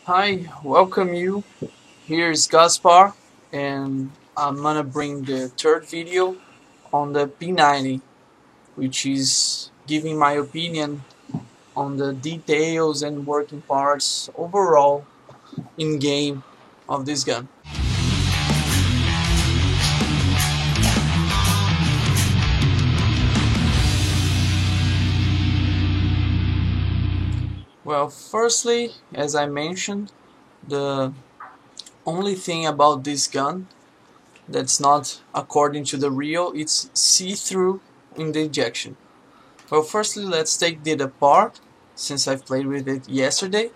Hi, welcome you. Here's Gaspar, and I'm gonna bring the third video on the P90, which is giving my opinion on the details and working parts overall in game of this gun. Well, firstly, as I mentioned, the only thing about this gun that's not according to the real, it's see-through in the ejection. Well, firstly, let's take it apart. Since I've played with it yesterday,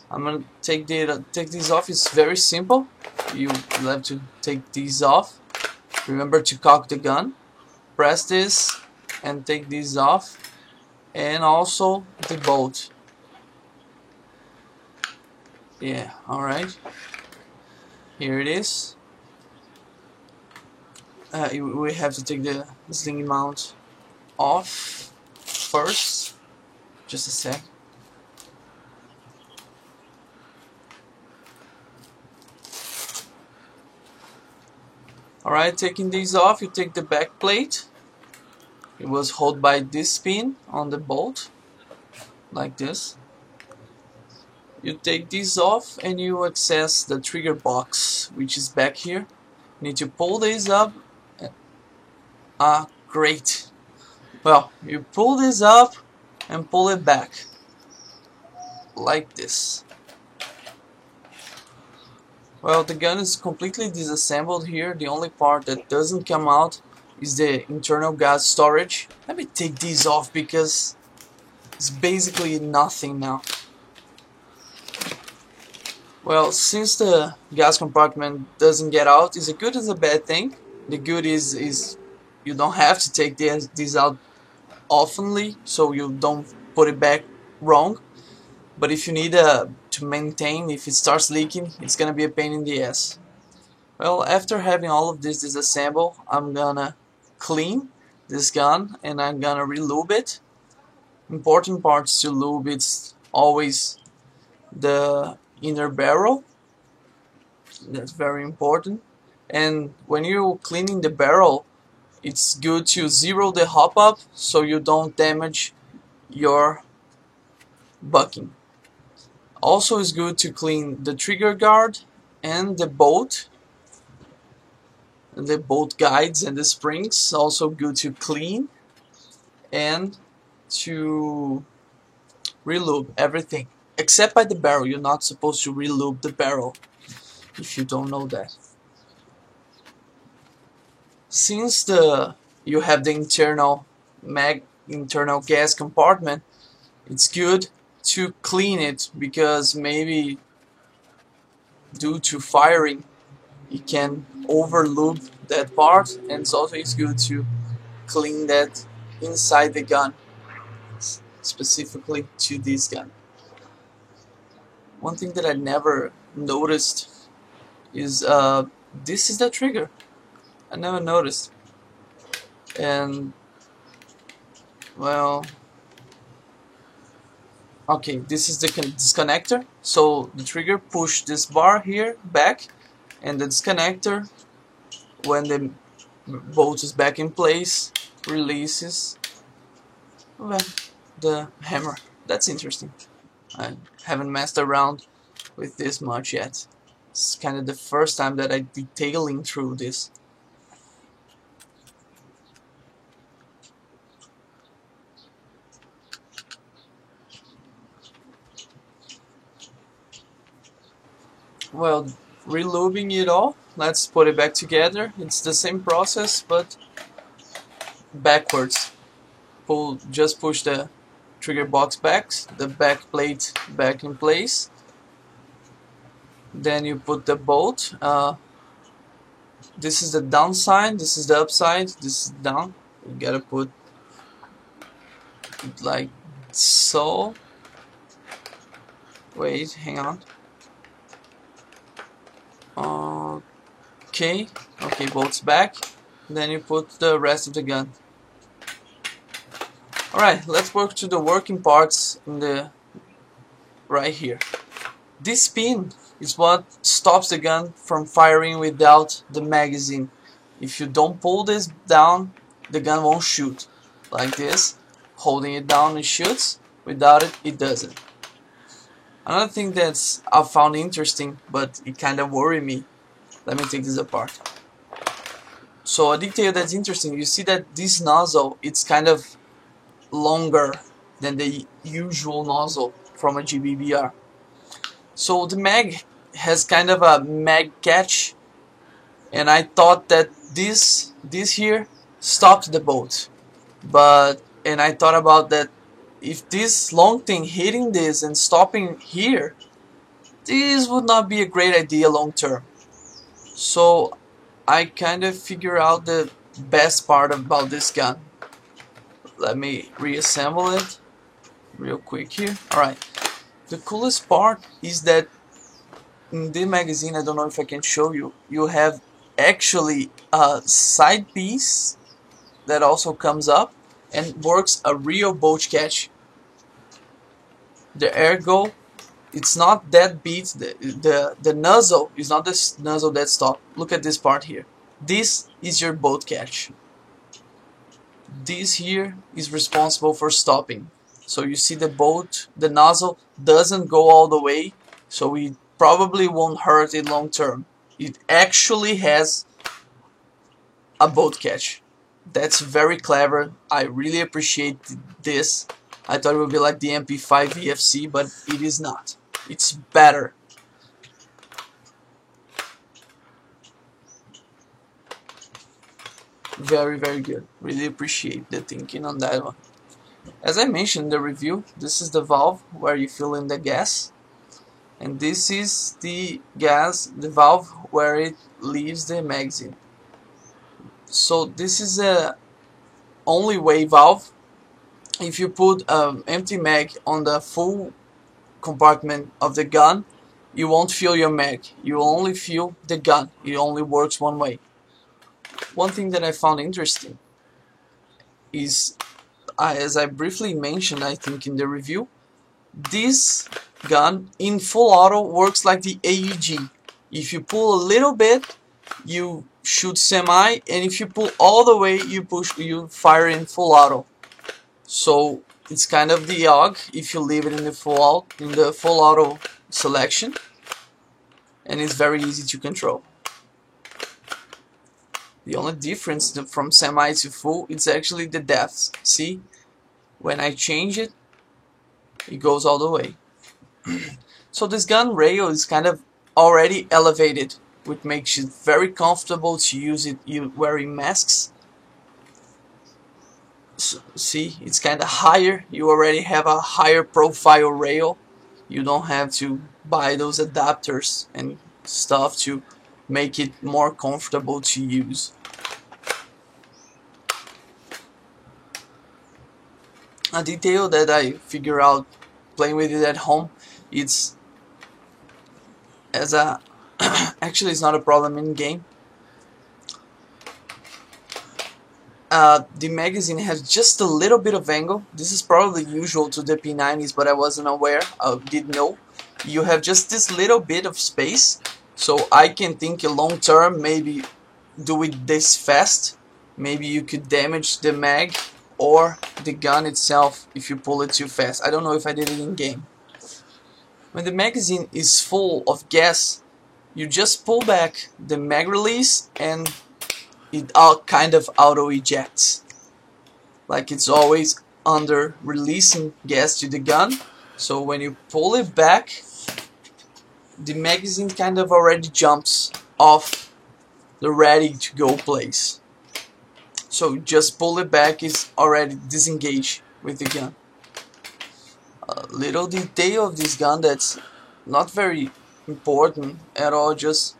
I'm gonna take these off. It's very simple. You have to take these off. Remember to cock the gun. Press this and take these off, and also the bolt. Yeah, all right. Here it is. We have to take the sling mount off first. Just a sec. Alright, taking these off, you take the back plate. It was held by this pin on the bolt, like this. You take these off and you access the trigger box, which is back here. You need to pull this up. Great. Well, you pull this up and pull it back, like this. Well, the gun is completely disassembled here. The only part that doesn't come out is the internal gas storage. Let me take these off because it's basically nothing now. Well, since the gas compartment doesn't get out, it's a good and a bad thing. The good is you don't have to take these out oftenly, so you don't put it back wrong. But if you need to maintain, if it starts leaking, it's gonna be a pain in the ass. Well, after having all of this disassembled, I'm gonna clean this gun and I'm gonna re-lube it. Important parts to lube, it's always the inner barrel. That's very important. And when you're cleaning the barrel, it's good to zero the hop up so you don't damage your bucking. Also, it's good to clean the trigger guard and the bolt guides and the springs. Also good to clean and to relube everything except by the barrel. You're not supposed to relube the barrel if you don't know that. Since you have the internal gas compartment, it's good to clean it because maybe due to firing you can overlube that part, and it's good to clean that inside the gun, specifically to this gun. One thing that I never noticed is this is the trigger. I never noticed. And well, okay, this is the disconnector. So the trigger push this bar here back, and the disconnector, when the bolt is back in place, releases the hammer. That's interesting. I haven't messed around with this much yet. It's kind of the first time that I'm detailing through this. Well, relubing it all, let's put it back together. It's the same process but backwards. Just push the trigger box back, the back plate back in place. Then you put the bolt. This is the downside, this is the upside, this is down. You gotta put it like so. Wait, hang on. Okay, bolts back. Then you put the rest of the gun. Alright, let's work to the working parts in the right here. This pin is what stops the gun from firing without the magazine. If you don't pull this down, the gun won't shoot. Like this, holding it down it shoots, without it, it doesn't. Another thing that's I found interesting, but it kind of worried me. Let me take this apart. So a detail that's interesting, you see that this nozzle, it's kind of longer than the usual nozzle from a GBBR. So the mag has kind of a mag catch, and I thought that this here stopped the bolt. And I thought about that, if this long thing hitting this and stopping here, this would not be a great idea long term. So I kind of figure out the best part about this gun. Let me reassemble it real quick here. Alright, the coolest part is that in the magazine, I don't know if I can show you, you have actually a side piece that also comes up and works a real bolt catch. The ergo, it's not that beat, the nozzle is not this nozzle that stops. Look at this part here. This is your bolt catch. This here is responsible for stopping. So you see the nozzle doesn't go all the way, so it probably won't hurt it long term. It actually has a bolt catch. That's very clever. I really appreciate this. I thought it would be like the MP5 VFC, but it is not. It's better. Very, very good. Really appreciate the thinking on that one. As I mentioned in the review, this is the valve where you fill in the gas, and this is the valve where it leaves the magazine. So this is a only way valve. If you put an empty mag on the full compartment of the gun, you won't fill your mag. You only fill the gun. It only works one way. One thing that I found interesting is, as I briefly mentioned, I think in the review, this gun in full auto works like the AEG. If you pull a little bit, you shoot semi, and if you pull all the way, you fire in full auto. So it's kind of the AUG if you leave it in the full auto selection, and it's very easy to control. The only difference from semi to full is actually the depth. See, when I change it, it goes all the way. So this gun rail is kind of already elevated, which makes it very comfortable to use it wearing masks. So, see, it's kind of higher. You already have a higher profile rail. You don't have to buy those adapters and stuff to make it more comfortable to use. A detail that I figure out playing with it at home, it's as a actually it's not a problem in game. The magazine has just a little bit of angle. This is probably usual to the P90s, but I wasn't aware. I didn't know. You have just this little bit of space, so I can think long term, maybe do it this fast. Maybe you could damage the mag or the gun itself if you pull it too fast. I don't know if I did it in game. When the magazine is full of gas, you just pull back the mag release and it kind of auto ejects. Like it's always under releasing gas to the gun. So when you pull it back, the magazine kind of already jumps off the ready to go place. So just pull it back is already disengaged with the gun. A little detail of this gun that's not very important at all, just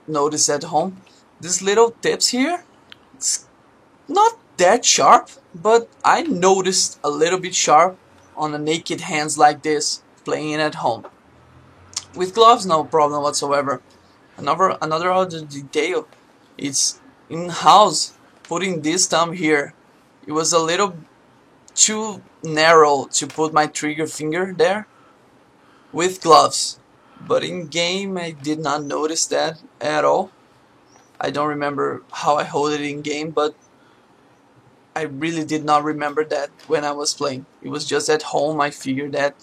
notice at home. These little tips here, it's not that sharp, but I noticed a little bit sharp on the naked hands like this, playing at home. With gloves, no problem whatsoever. Another other detail, it's in-house. Putting this thumb here, it was a little too narrow to put my trigger finger there. with gloves. But in game I did not notice that at all. I don't remember how I hold it in game, but I really did not remember that when I was playing. It was just at home I figured that,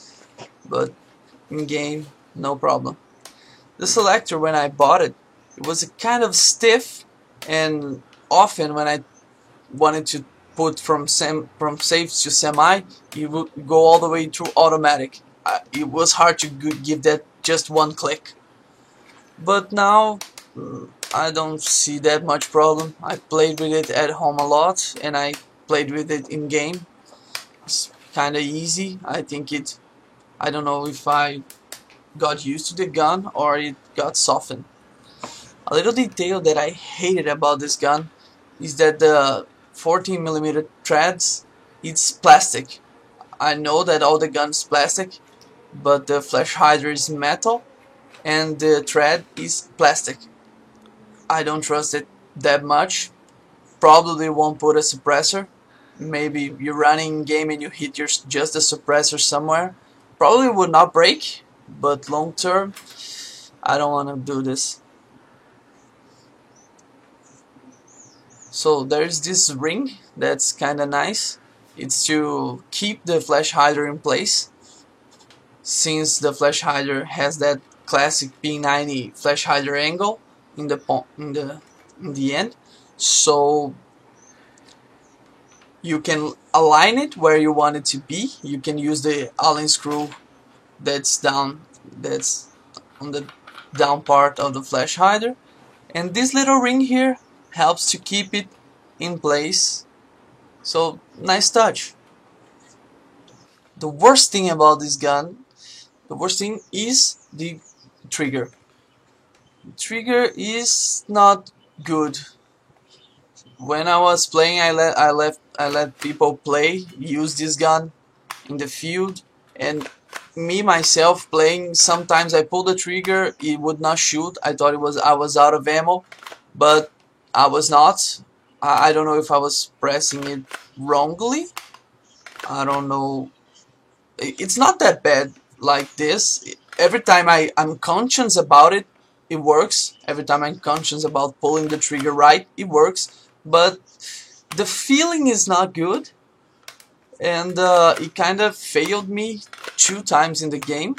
but in game, no problem. The selector, when I bought it, it was kind of stiff, and often when I wanted to put from safe to semi, it would go all the way through automatic. It was hard to give that just one click. But now I don't see that much problem. I played with it at home a lot, and I played with it in game. It's kind of easy. I think it. I don't know if I got used to the gun or it got softened. A little detail that I hated about this gun is that the 14mm threads, it's plastic. I know that all the guns plastic, but the flash hider is metal and the thread is plastic. I don't trust it that much. Probably won't put a suppressor. Maybe you're running game and you hit just a suppressor somewhere. Probably would not break, but long term, I don't want to do this. So there's this ring that's kinda nice. It's to keep the flash hider in place, since the flash hider has that classic P90 flash hider angle in the end. So you can align it where you want it to be. You can use the Allen screw that's on the down part of the flash hider, and this little ring here helps to keep it in place. So nice touch. The worst thing about this gun, the worst thing is the trigger. The trigger is not good. When I was playing, I let people play, use this gun in the field, and me myself playing, sometimes I pull the trigger, it would not shoot. I thought I was out of ammo, but I was not. I don't know if I was pressing it wrongly. I don't know. It's not that bad like this. Every time I'm conscious about it, it works. Every time I'm conscious about pulling the trigger right, it works. But the feeling is not good, and it kind of failed me 2 times in the game.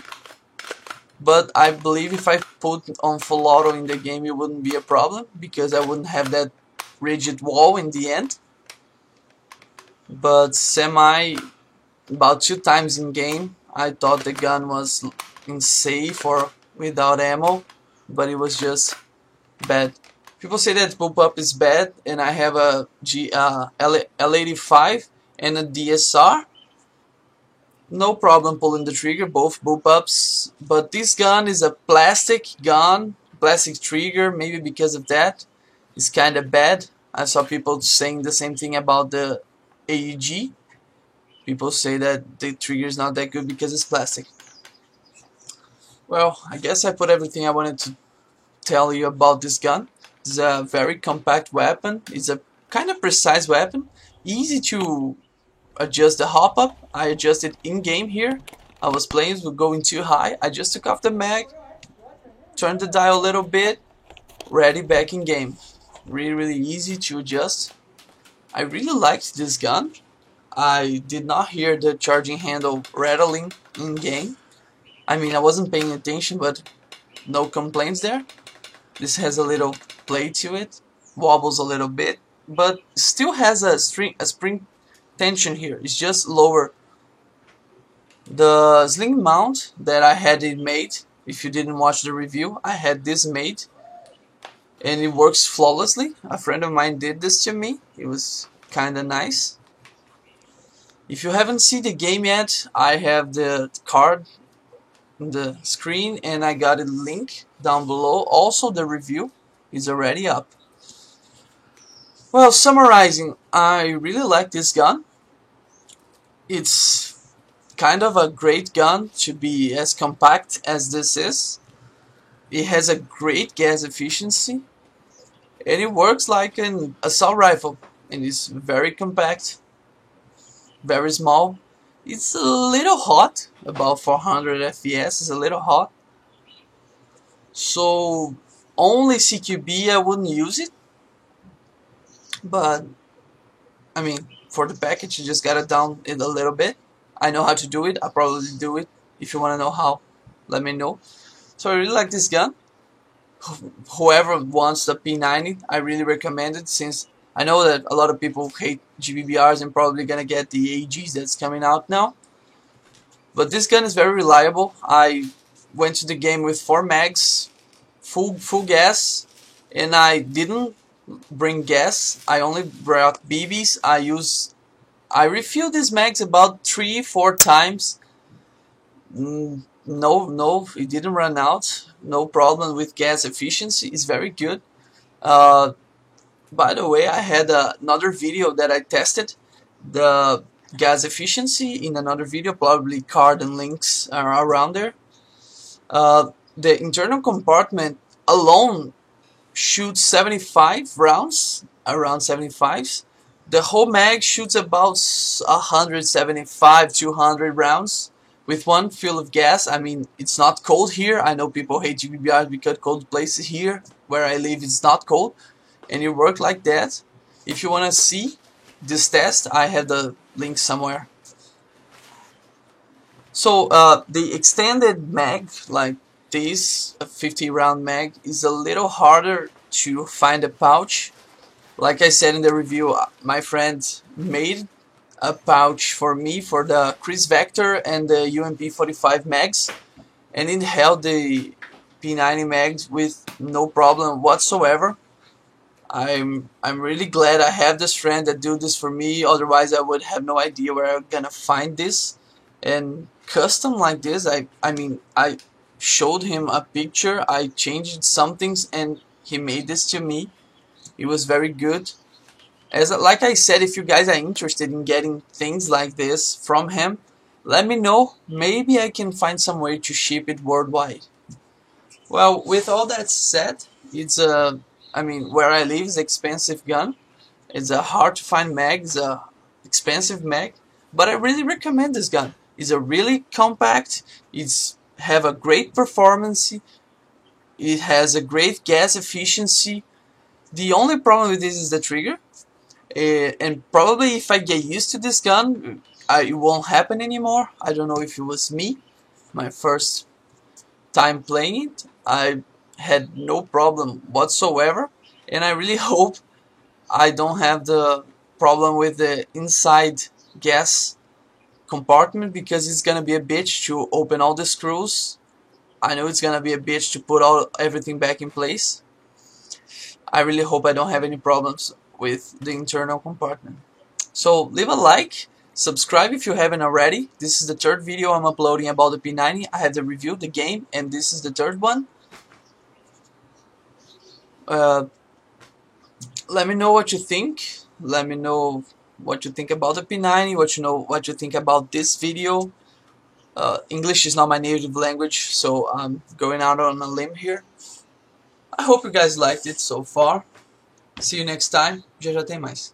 But I believe if I put on full auto in the game, it wouldn't be a problem, because I wouldn't have that rigid wall in the end. But semi, about 2 times in game, I thought the gun was unsafe or without ammo, but it was just bad. People say that bullpup is bad, and I have a L85 and a DSR. No problem pulling the trigger, both bullpups, but this gun is a plastic gun, plastic trigger. Maybe because of that, it's kinda bad. I saw people saying the same thing about the AUG. People say that the trigger is not that good because it's plastic. Well, I guess I put everything I wanted to tell you about this gun. It's a very compact weapon. It's a kind of precise weapon. Easy to adjust the hop up. I adjusted in game here. I was playing with going too high. I just took off the mag, turned the dial a little bit, ready back in game. Really easy to adjust. I really liked this gun. I did not hear the charging handle rattling in game. I mean, I wasn't paying attention, but no complaints there. This has a little play to it, wobbles a little bit, but still has a spring tension here. It's just lower. The sling mount that I had it made, if you didn't watch the review, I had this made, and it works flawlessly. A friend of mine did this to me. It was kinda nice. If you haven't seen the game yet, I have the card on the screen, and I got a link down below. Also, the review is already up. Well, summarizing, I really like this gun. It's kind of a great gun to be as compact as this is. It has a great gas efficiency, and it works like an assault rifle, and it's very compact, very small. It's a little hot, about 400 FPS is a little hot. So only CQB I wouldn't use it, but I mean for the package you just gotta down it a little bit. I know how to do it, I'll probably do it. If you wanna know how, let me know. So I really like this gun. Whoever wants the P90, I really recommend it, since I know that a lot of people hate GBBRs and probably gonna get the AGs that's coming out now. But this gun is very reliable. I went to the game with 4 mags, full gas, and I didn't bring gas. I only brought BBs. I refilled these mags about 3-4 times. No, it didn't run out. No problem with gas efficiency. It's very good. By the way, I had another video that I tested the gas efficiency in another video. Probably card and links are around there. The internal compartment alone shoots 75 rounds, around 75s. The whole mag shoots about 175, 200 rounds with one fill of gas. I mean, it's not cold here. I know people hate GBBRs because cold places here where I live it's not cold, and it worked like that. If you want to see this test, I have the link somewhere. So the extended mag, like this 50 round mag, is a little harder to find a pouch. Like I said in the review, my friend made a pouch for me for the Chris Vector and the UMP 45 mags, and it held the P90 mags with no problem whatsoever. I'm really glad I have this friend that do this for me, otherwise I would have no idea where I'm gonna find this. And custom like this, I mean, I showed him a picture, I changed some things, and he made this to me. It was very good. Like I said, if you guys are interested in getting things like this from him, let me know. Maybe I can find some way to ship it worldwide. Well, with all that said, it's I mean, where I live is an expensive gun. It's a hard to find mag. It's a expensive mag, but I really recommend this gun. It's a really compact. It's have a great performance. It has a great gas efficiency. The only problem with this is the trigger, and probably if I get used to this gun, it won't happen anymore. I don't know if it was me, my first time playing it. I had no problem whatsoever, and I really hope I don't have the problem with the inside gas compartment, because it's gonna be a bitch to open all the screws. I know it's gonna be a bitch to put everything back in place. I really hope I don't have any problems with the internal compartment. So leave a like, subscribe if you haven't already. This is the third video I'm uploading about the P90. I have the review, the game, and this is the third one. Let me know what you think. Let me know what you think about the P90, what you think about this video. English is not my native language, so I'm going out on a limb here. I hope you guys liked it so far. See you next time. Já tem mais.